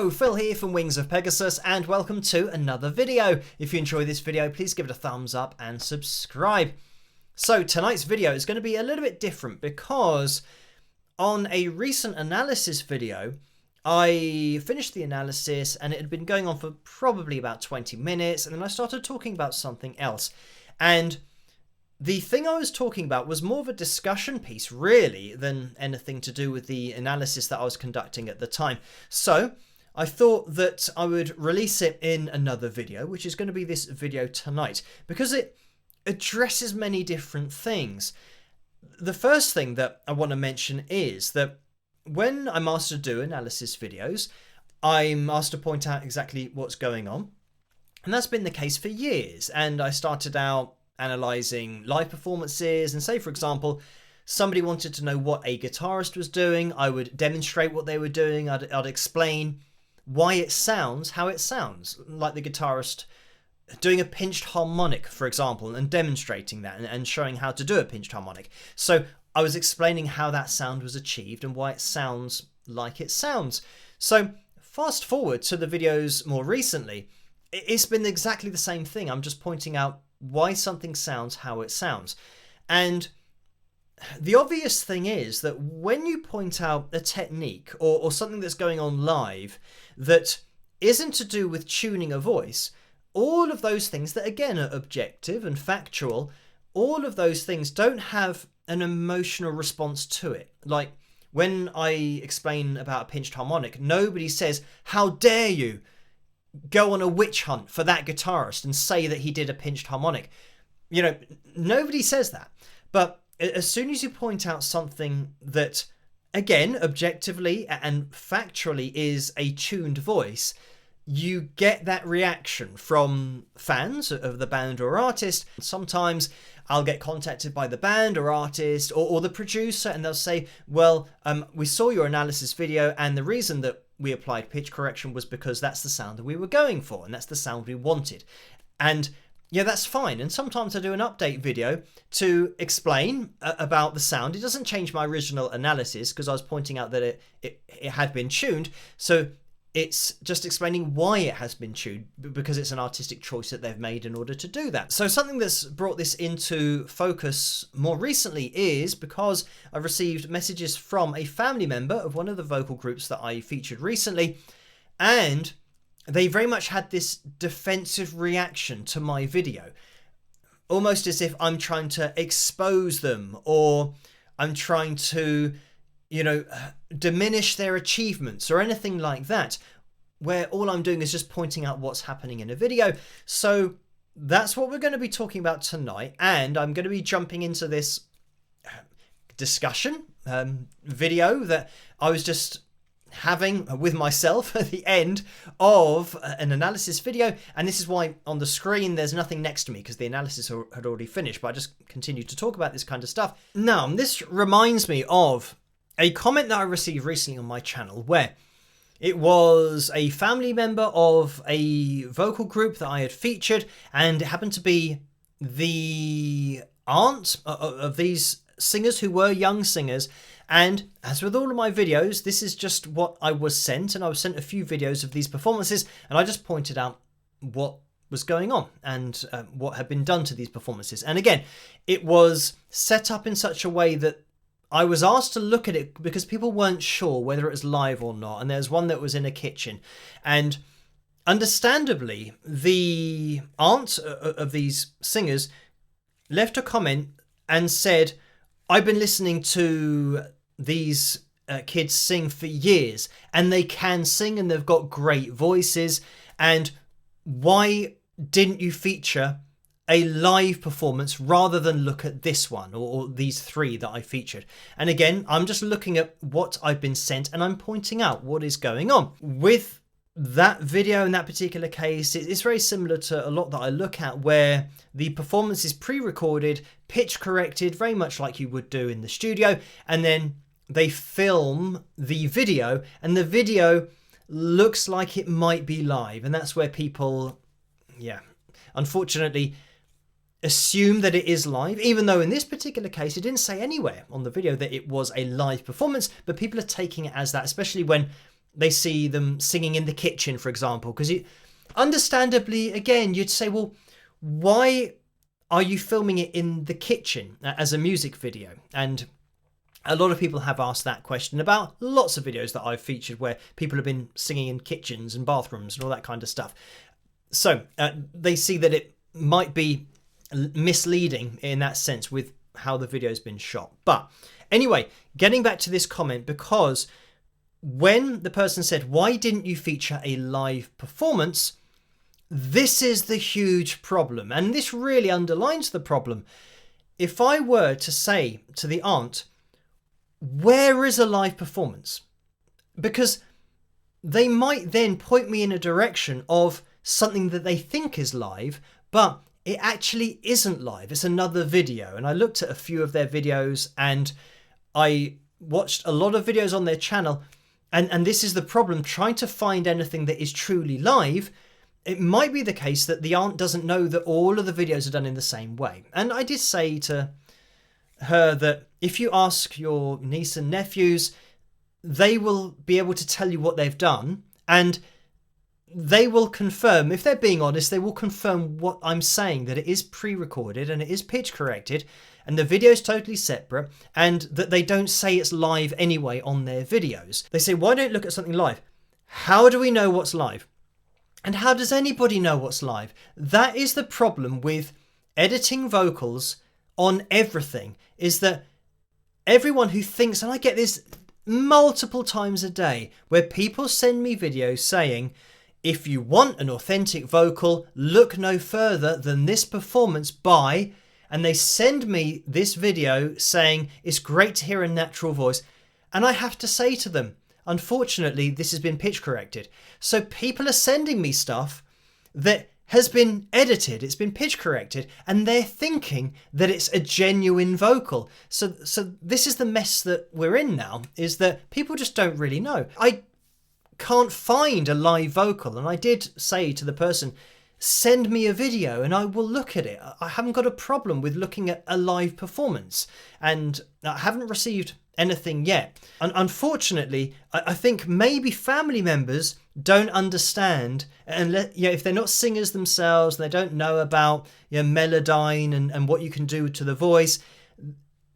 Hello, Phil here from Wings of Pegasus and welcome to another video. If you enjoy this video, please give it a thumbs up and subscribe. So tonight's video is going to be a little bit different because on a recent analysis video, I finished the analysis and it had been going on for probably about 20 minutes and then I started talking about something else. And the thing I was talking about was more of a discussion piece, really, than anything to do with the analysis that I was conducting at the time. So I thought that I would release it in another video, which is going to be this video tonight, because it addresses many different things. The first thing that I want to mention is that when I'm asked to do analysis videos, I'm asked to point out exactly what's going on. And that's been the case for years. And I started out analysing live performances, and say for example somebody wanted to know what a guitarist was doing, I would demonstrate what they were doing. I'd explain why it sounds how it sounds, like the guitarist doing a pinched harmonic for example, and demonstrating that and showing how to do a pinched harmonic. So I was explaining how that sound was achieved and why it sounds like it sounds. So fast forward to the videos more recently, it's been exactly the same thing. I'm just pointing out why something sounds how it sounds. And the obvious thing is that when you point out a technique or something that's going on live that isn't to do with tuning a voice, all of those things that again are objective and factual, all of those things don't have an emotional response to it. Like when I explain about a pinched harmonic, nobody says, "How dare you go on a witch hunt for that guitarist and say that he did a pinched harmonic." You know, nobody says that. But as soon as you point out something that, again, objectively and factually is a tuned voice, you get that reaction from fans of the band or artist. Sometimes I'll get contacted by the band or artist or the producer, and they'll say, well, we saw your analysis video and the reason that we applied pitch correction was because that's the sound that we were going for and that's the sound we wanted. And yeah, that's fine. And sometimes I do an update video to explain about the sound. It doesn't change my original analysis because I was pointing out that it had been tuned. So it's just explaining why it has been tuned, because it's an artistic choice that they've made in order to do that. So something that's brought this into focus more recently is because I've received messages from a family member of one of the vocal groups that I featured recently, and they very much had this defensive reaction to my video, almost as if I'm trying to expose them or I'm trying to, you know, diminish their achievements or anything like that, where all I'm doing is just pointing out what's happening in a video. So that's what we're going to be talking about tonight, and I'm going to be jumping into this discussion video that I was just having with myself at the end of an analysis video. And this is why on the screen there's nothing next to me, because the analysis had already finished, but I just continued to talk about this kind of stuff. Now, this reminds me of a comment that I received recently on my channel, where it was a family member of a vocal group that I had featured, and it happened to be the aunt of these singers who were young singers. And as with all of my videos, this is just what I was sent, and I was sent a few videos of these performances, and I just pointed out what was going on and what had been done to these performances. And again, it was set up in such a way that I was asked to look at it because people weren't sure whether it was live or not. And there's one that was in a kitchen. And understandably, the aunt of these singers left a comment and said, "I've been listening to these kids sing for years and they can sing and they've got great voices. And why didn't you feature a live performance rather than look at this one or these three that I featured?" And again, I'm just looking at what I've been sent and I'm pointing out what is going on. With that video in that particular case, it's very similar to a lot that I look at, where the performance is pre-recorded, pitch corrected, very much like you would do in the studio, and then they film the video and the video looks like it might be live. And that's where people, yeah, unfortunately assume that it is live, even though in this particular case it didn't say anywhere on the video that it was a live performance, but people are taking it as that, especially when they see them singing in the kitchen, for example, because understandably, again, you'd say, well, why are you filming it in the kitchen as a music video? And a lot of people have asked that question about lots of videos that I've featured where people have been singing in kitchens and bathrooms and all that kind of stuff. So they see that it might be misleading in that sense with how the video's been shot. But anyway, getting back to this comment, because when the person said, why didn't you feature a live performance? This is the huge problem. And this really underlines the problem. If I were to say to the aunt, where is a live performance? Because they might then point me in a direction of something that they think is live, but it actually isn't live. It's another video. And I looked at a few of their videos and I watched a lot of videos on their channel. And this is the problem, trying to find anything that is truly live. It might be the case that the aunt doesn't know that all of the videos are done in the same way. And I did say to her that if you ask your niece and nephews, they will be able to tell you what they've done, and they will confirm, if they're being honest, they will confirm what I'm saying, that it is pre-recorded and it is pitch corrected and the video is totally separate, and that they don't say it's live anyway on their videos. They say, why don't you look at something live? How do we know what's live? And how does anybody know what's live? That is the problem with editing vocals on everything, is that everyone who thinks, and I get this multiple times a day, where people send me videos saying, if you want an authentic vocal, look no further than this performance by, and they send me this video saying it's great to hear a natural voice. And I have to say to them, unfortunately, this has been pitch corrected. So people are sending me stuff that has been edited, it's been pitch corrected, and they're thinking that it's a genuine vocal. So this is the mess that we're in now, is that people just don't really know. I can't find a live vocal, and I did say to the person, send me a video and I will look at it. I haven't got a problem with looking at a live performance, and I haven't received anything yet. And unfortunately, I think maybe family members don't understand, and if they're not singers themselves, they don't know about Melodyne and what you can do to the voice.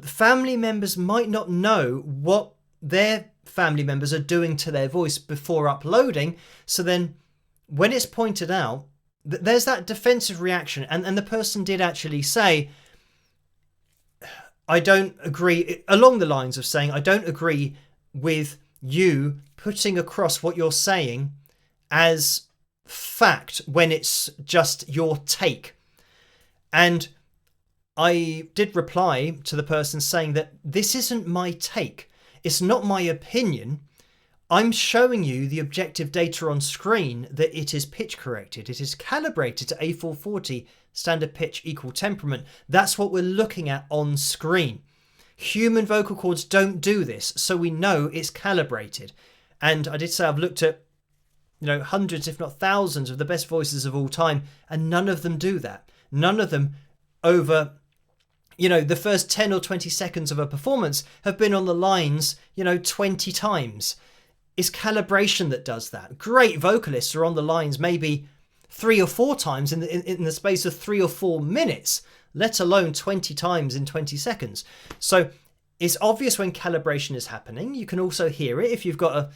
Family members might not know what their family members are doing to their voice before uploading. So then when it's pointed out, there's that defensive reaction. And the person did actually say, I don't agree, along the lines of saying, I don't agree with you putting across what you're saying as fact when it's just your take. And I did reply to the person saying that this isn't my take. It's not my opinion. I'm showing you the objective data on screen that it is pitch corrected. It is calibrated to A440 standard pitch equal temperament. That's what we're looking at on screen. Human vocal cords don't do this, so we know it's calibrated. And I did say I've looked at hundreds, if not thousands, of the best voices of all time, and none of them do that. None of them over the first 10 or 20 seconds of a performance have been on the lines 20 times. It's calibration that does that. Great vocalists are on the lines maybe 3 or 4 times in the space of 3 or 4 minutes, let alone 20 times in 20 seconds. So it's obvious when calibration is happening. You can also hear it. If you've got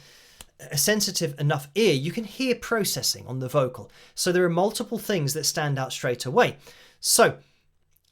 a sensitive enough ear, you can hear processing on the vocal. So there are multiple things that stand out straight away. So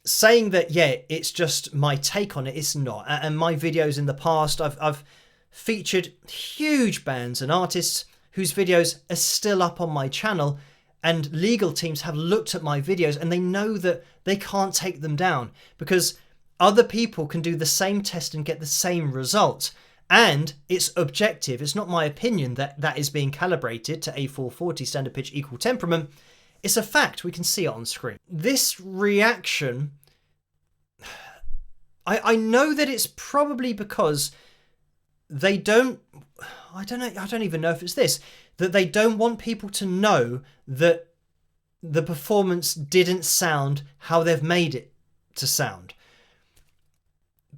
saying that, it's just my take on it, it's not. And my videos in the past, I've featured huge bands and artists whose videos are still up on my channel, and legal teams have looked at my videos and they know that they can't take them down because other people can do the same test and get the same result. And it's objective. It's not my opinion that is being calibrated to A440 standard pitch equal temperament. It's a fact. We can see it on screen. This reaction, I know that it's probably because they don't, I don't even know if it's this, that they don't want people to know that the performance didn't sound how they've made it to sound.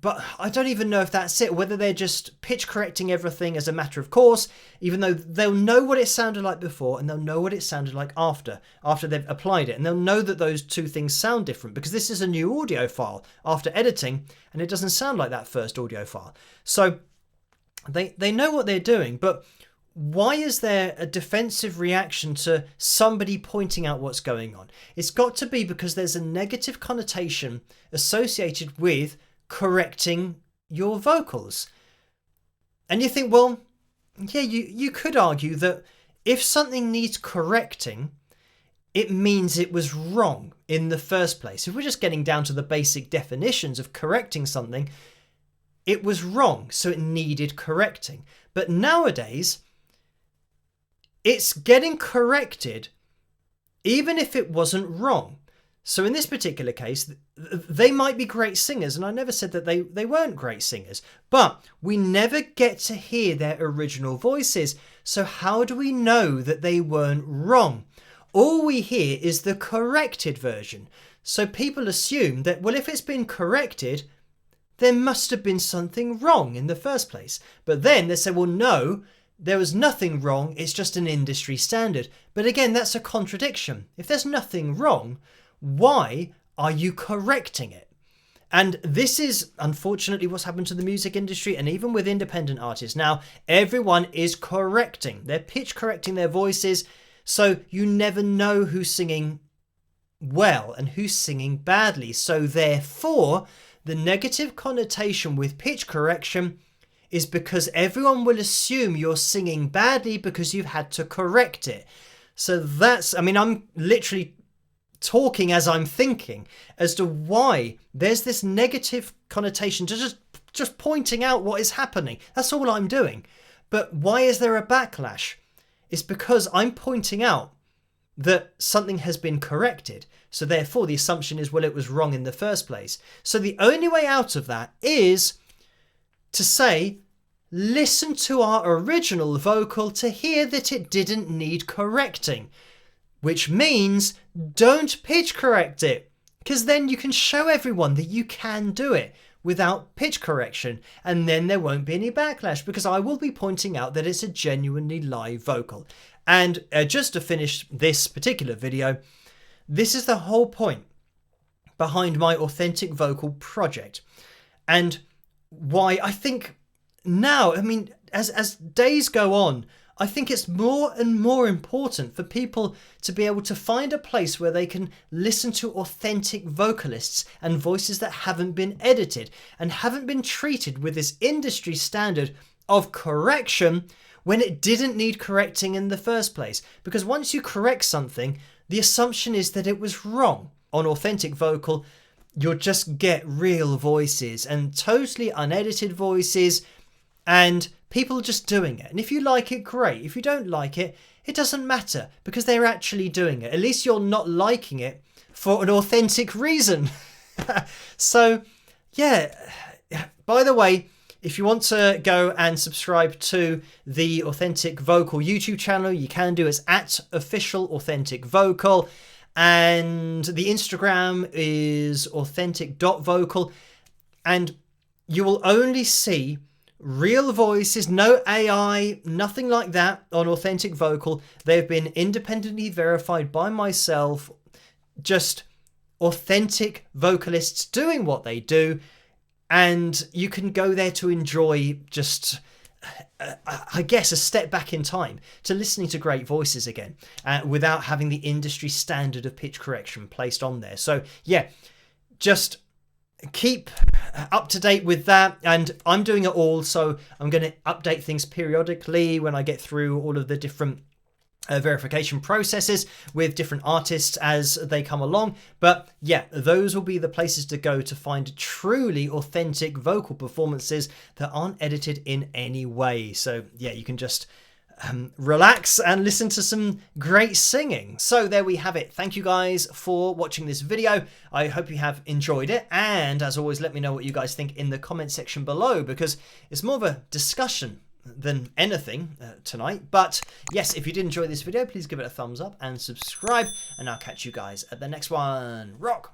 but I don't even know if that's it, whether they're just pitch correcting everything as a matter of course, even though they'll know what it sounded like before and they'll know what it sounded like after they've applied it. And they'll know that those two things sound different because this is a new audio file after editing and it doesn't sound like that first audio file. So they know what they're doing, but why is there a defensive reaction to somebody pointing out what's going on? It's got to be because there's a negative connotation associated with correcting your vocals. And you think, well, yeah, you could argue that if something needs correcting, it means it was wrong in the first place. If we're just getting down to the basic definitions of correcting something, it was wrong, so it needed correcting. But nowadays, it's getting corrected even if it wasn't wrong. So in this particular case, they might be great singers, and I never said that they weren't great singers, but we never get to hear their original voices. So how do we know that they weren't wrong? All we hear is the corrected version. So people assume that, well, if it's been corrected, there must have been something wrong in the first place. But then they say, well, no, there was nothing wrong, it's just an industry standard. But again, that's a contradiction. If there's nothing wrong, why are you correcting it? And this is unfortunately what's happened to the music industry and even with independent artists. Now, everyone is correcting. They're pitch correcting their voices, so you never know who's singing well and who's singing badly. So therefore, the negative connotation with pitch correction is because everyone will assume you're singing badly because you've had to correct it. So that's, I mean, I'm literally talking as I'm thinking as to why there's this negative connotation to just pointing out what is happening. That's all I'm doing. But why is there a backlash? It's because I'm pointing out that something has been corrected. So therefore the assumption is, well, it was wrong in the first place. So the only way out of that is to say, listen to our original vocal to hear that it didn't need correcting, which means don't pitch correct it, because then you can show everyone that you can do it without pitch correction, and then there won't be any backlash because I will be pointing out that it's a genuinely live vocal. And just to finish this particular video, this is the whole point behind my authentic vocal project, and why I think now, I mean, as days go on, I think it's more and more important for people to be able to find a place where they can listen to authentic vocalists and voices that haven't been edited and haven't been treated with this industry standard of correction when it didn't need correcting in the first place. Because once you correct something, the assumption is that it was wrong. On authentic vocal, you'll just get real voices and totally unedited voices, and people just doing it. And if you like it, great. If you don't like it, it doesn't matter because they're actually doing it. At least you're not liking it for an authentic reason. So, yeah. By the way, if you want to go and subscribe to the Authentic Vocal YouTube channel, you can do. It's at Official Authentic Vocal. And the Instagram is authentic.vocal. And you will only see real voices, no AI, nothing like that on Authentic Vocal. They've been independently verified by myself, just authentic vocalists doing what they do. And you can go there to enjoy just, I guess, a step back in time to listening to great voices again without having the industry standard of pitch correction placed on there. So yeah, just keep up to date with that, and I'm doing it all, so I'm going to update things periodically when I get through all of the different verification processes with different artists as they come along. But yeah, those will be the places to go to find truly authentic vocal performances that aren't edited in any way. So yeah, you can just relax and listen to some great singing. So there we have it. Thank you guys for watching this video. I hope you have enjoyed it, and as always, let me know what you guys think in the comment section below, because it's more of a discussion than anything tonight. But yes, if you did enjoy this video, please give it a thumbs up and subscribe, and I'll catch you guys at the next one. Rock!